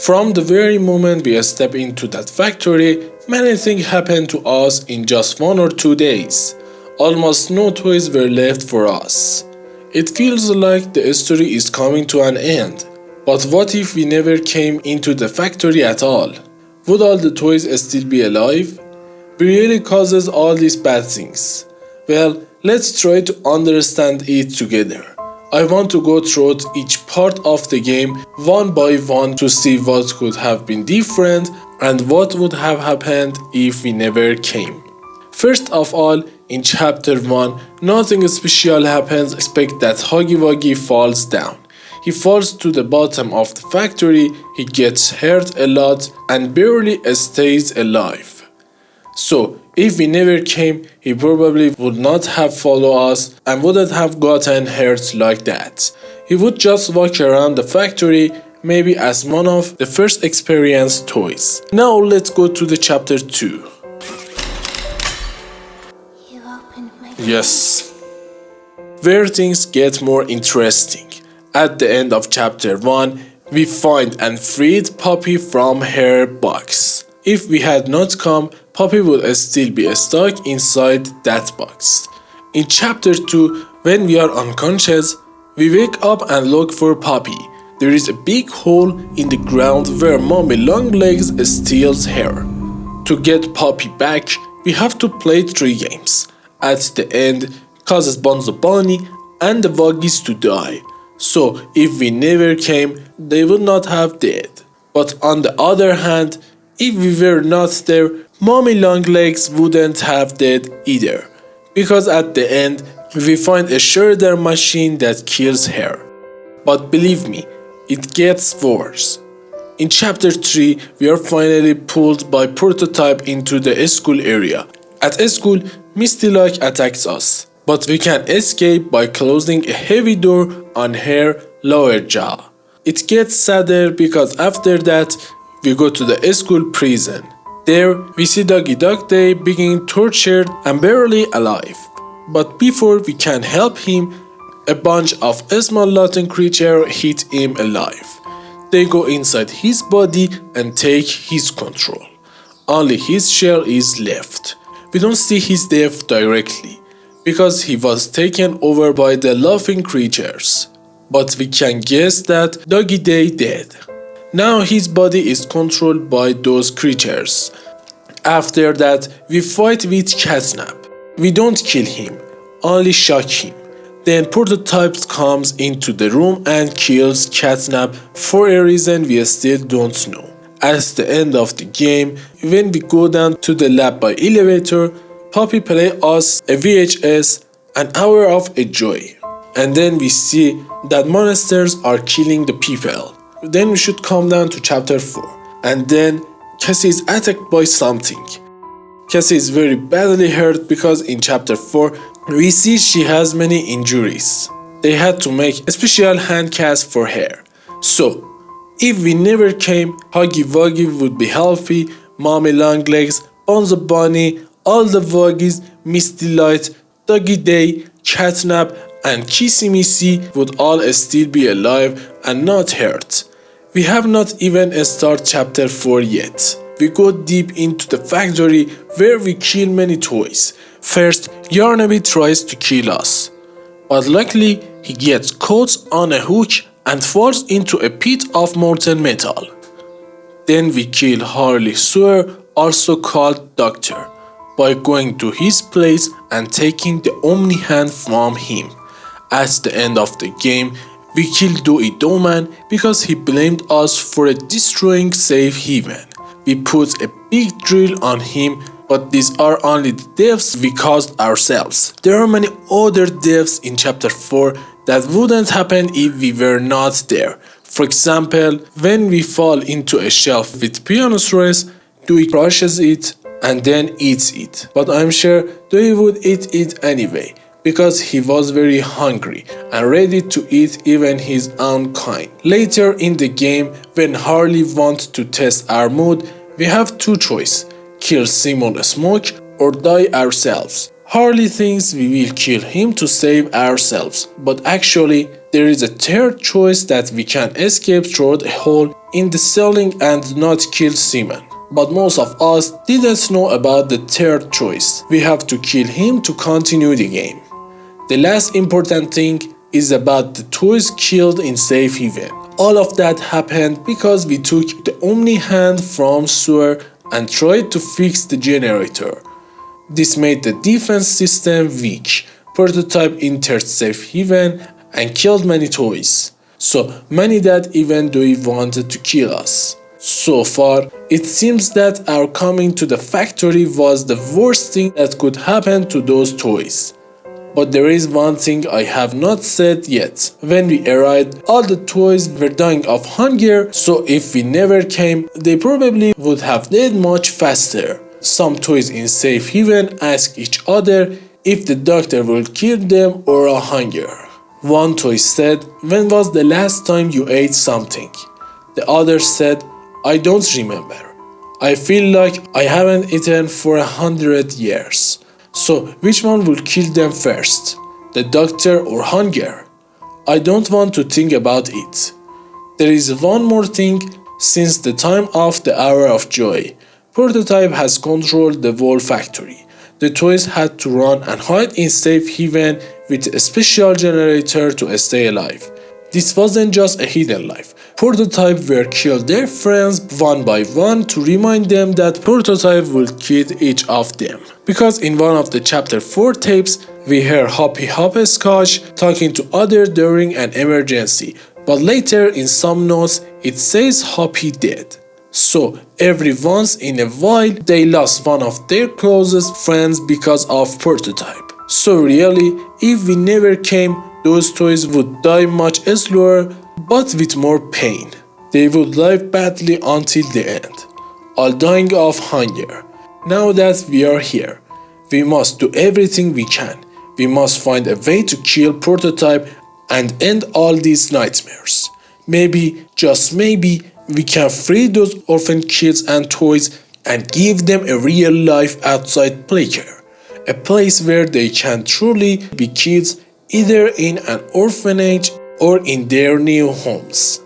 From the very moment we step into that factory, many things happened to us in just 1 or 2 days. Almost no toys were left for us. It feels like the story is coming to an end. But what if we never came into the factory at all? Would all the toys still be alive? What really causes all these bad things? Well, let's try to understand it together. I want to go through each part of the game one by one to see what could have been different and what would have happened if we never came. First of all, in chapter 1, nothing special happens except that Huggy Wuggy falls down. He falls to the bottom of the factory, he gets hurt a lot and barely stays alive. So, if we never came, he probably would not have followed us and wouldn't have gotten hurt like that. He would just walk around the factory, maybe as one of the first experienced toys. Now let's go to the chapter 2. Yes. Where things get more interesting. At the end of chapter 1, we find and freed Poppy from her box. If we had not come, Poppy would still be stuck inside that box. In chapter 2, when we are unconscious, we wake up and look for Poppy. There is a big hole in the ground where Mommy Longlegs steals her. To get Poppy back, we have to play 3 games. At the end, causes Bonzo Bunny and the Wuggies to die. So, if we never came, they would not have died. But on the other hand, if we were not there, Mommy Longlegs wouldn't have died either. Because at the end, we find a shredder machine that kills her. But believe me, it gets worse. In chapter 3, we are finally pulled by Prototype into the school area. At school, Misty Like attacks us. But we can escape by closing a heavy door on her lower jaw. It gets sadder because after that, we go to the school prison. There, we see Doggy Dog Day being tortured and barely alive. But before we can help him, a bunch of small Latin creatures hit him alive. They go inside his body and take his control. Only his shell is left. We don't see his death directly, because he was taken over by the laughing creatures. But we can guess that Doggy Day dead. Now his body is controlled by those creatures. After that, we fight with Catnap. We don't kill him, only shock him. Then Prototype comes into the room and kills Catnap for a reason we still don't know. At the end of the game, when we go down to the lab by elevator, Poppy play us a VHS, an hour of a joy. And then we see that monsters are killing the people. Then we should come down to chapter 4. And then Cassie is attacked by something. Cassie is very badly hurt because in chapter 4, we see she has many injuries. They had to make a special hand cast for her. So, if we never came, Huggy Wuggy would be healthy, Mommy Longlegs, Bonzo Bunny, all the Wuggies, Misty Light, Doggy Day, Catnap, and Kissy Missy would all still be alive and not hurt. We have not even started chapter 4 yet. We go deep into the factory where we kill many toys. First, Yarnaby tries to kill us. But luckily, he gets caught on a hook and falls into a pit of molten metal. Then we kill Harley Sewer, also called Doctor, by going to his place and taking the Omni Hand from him. At the end of the game, we kill Dewey Doman because he blamed us for destroying Safe Haven. We put a big drill on him, but these are only the deaths we caused ourselves. There are many other deaths in chapter 4 that wouldn't happen if we were not there. For example, when we fall into a shelf with Pianosaurus, Dewey crushes it and then eats it. But I'm sure Dewey would eat it anyway, because he was very hungry and ready to eat even his own kind. Later in the game, when Harley wants to test our mood, we have 2 choices: kill Simon Smoke or die ourselves. Harley thinks we will kill him to save ourselves, but actually there is a third choice that we can escape through the hole in the selling and not kill seamen. But most of us didn't know about the third choice. We have to kill him to continue the game. The last important thing is about the toys killed in safe haven. All of that happened because we took the Omni hand from sewer and tried to fix the generator. This made the defense system weak. Prototype entered safe haven and killed many toys. So many that even though he wanted to kill us. So far, it seems that our coming to the factory was the worst thing that could happen to those toys. But there is one thing I have not said yet. When we arrived, all the toys were dying of hunger, so if we never came, they probably would have died much faster. Some toys in safe haven ask each other if the doctor will kill them or a hunger. One toy said, "When was the last time you ate something?" The other said, "I don't remember. I feel like I haven't eaten for 100 years. So which one will kill them first? The doctor or hunger? I don't want to think about it." There is one more thing. Since the time of the Hour of Joy, Prototype has controlled the whole factory. The toys had to run and hide in safe haven with a special generator to stay alive. This wasn't just a hidden life. Prototype were kill their friends one by one to remind them that Prototype will kill each of them. Because in one of the chapter 4 tapes, we hear Hoppy Hopscotch talking to other during an emergency, but later in some notes it says Hoppy dead. So every once in a while they lost one of their closest friends because of Prototype. So really, if we never came, those toys would die much slower but with more pain. They would live badly until the end, all dying of hunger. Now that we are here, we must do everything we can. We must find a way to kill Prototype and end all these nightmares. Maybe, just maybe, we can free those orphan kids and toys and give them a real life outside Playcare. A place where they can truly be kids, either in an orphanage or in their new homes.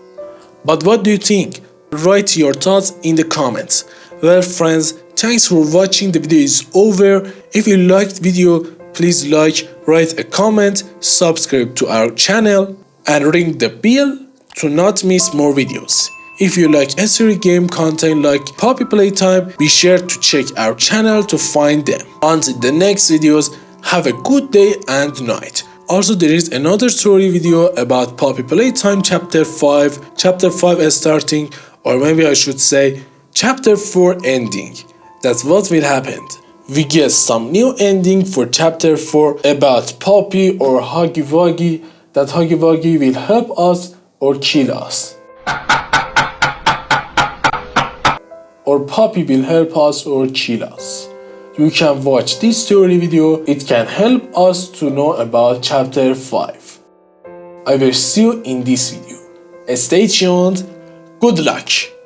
But what do you think? Write your thoughts in the comments. Well friends, thanks for watching. The video is over. If you liked the video, please like, write a comment, subscribe to our channel and ring the bell to not miss more videos. If you like history game content like Poppy Playtime, be sure to check our channel to find them. Until the next videos, have a good day and night. Also, there is another story video about Poppy Playtime chapter 5. Chapter 5 is starting, or maybe I should say chapter 4 ending. That's what will happen. We get some new ending for chapter 4 about Poppy or Huggy Wuggy, that Huggy Wuggy will help us or kill us. Or Poppy will help us or kill us. You can watch this story video. It can help us to know about chapter 5. I will see you in this video. Stay tuned. Good luck.